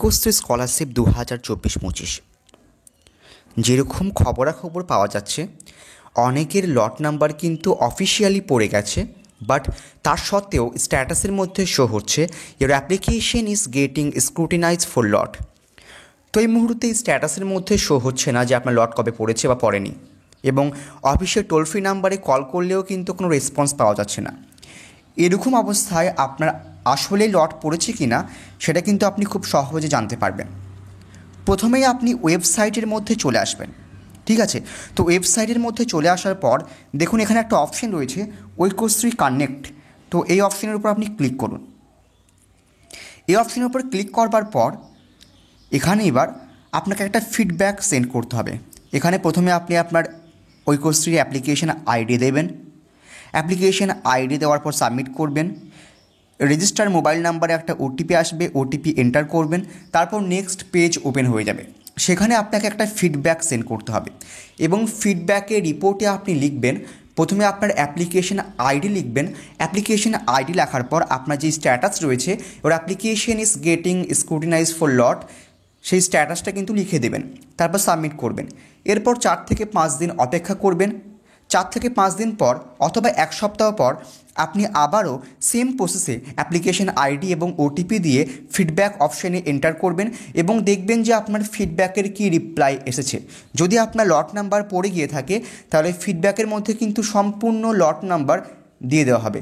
Aikyashree scholarship 2024-25 যেরকম খবরাখবর পাওয়া যাচ্ছে, অনেকের লট নাম্বার কিন্তু অফিসিয়ালি পড়ে গেছে, বাট তার সত্ত্বেও স্ট্যাটাসের মধ্যে শো হচ্ছে your application is getting scrutinise for লট। তো এই মুহূর্তে স্ট্যাটাসের মধ্যে শো হচ্ছে না যে আপনার লট কবে পড়েছে বা পড়েনি, এবং অফিসের টোল ফ্রি নাম্বারে কল করলেও কিন্তু কোনো রেসপন্স পাওয়া যাচ্ছে না। এরকম অবস্থায় আপনার আসলেই লট পড়েছে কি না সেটা কিন্তু আপনি খুব সহজে জানতে পারবেন। প্রথমেই আপনি ওয়েবসাইটের মধ্যে চলে আসবেন, ঠিক আছে? তো ওয়েবসাইটের মধ্যে চলে আসার পর দেখুন এখানে একটা অপশন রয়েছে ঐক্যশ্রী কানেক্ট। তো এই অপশনের উপর আপনি ক্লিক করুন। এই অপশনের উপর ক্লিক করবার পর এখানে এবার আপনাকে একটা ফিডব্যাক সেন্ড করতে হবে। এখানে প্রথমে আপনি আপনার ঐক্যশ্রীর অ্যাপ্লিকেশন আইডি দেবেন। অ্যাপ্লিকেশন আইডি দেওয়ার পর সাবমিট করবেন। রেজিস্টার মোবাইল নাম্বারে একটা ওটিপি আসবে, ওটিপি এন্টার করবেন। তারপর নেক্সট পেজ ওপেন হয়ে যাবে। সেখানে আপনাকে একটা ফিডব্যাক সেন্ড করতে হবে, এবং ফিডব্যাকের রিপোর্টে আপনি লিখবেন, প্রথমে আপনার অ্যাপ্লিকেশন আইডি লিখবেন। অ্যাপ্লিকেশন আইডি লেখার পর আপনার যে স্ট্যাটাস রয়েছে your application is getting scrutinise for lot, সেই স্ট্যাটাসটা কিন্তু লিখে দেবেন। তারপর সাবমিট করবেন। এরপর 4 থেকে 5 দিন অপেক্ষা করবেন। 4 থেকে 5 দিন পর অথবা 1 সপ্তাহ পর আপনি আবারও সেম প্রসেসে অ্যাপ্লিকেশন আইডি এবং ওটিপি দিয়ে ফিডব্যাক অপশানে এন্টার করবেন, এবং দেখবেন যে আপনার ফিডব্যাকের কী রিপ্লাই এসেছে। যদি আপনার লট নাম্বার পড়ে গিয়ে থাকে তাহলে ফিডব্যাকের মধ্যে কিন্তু সম্পূর্ণ লট নাম্বার দিয়ে দেওয়া হবে।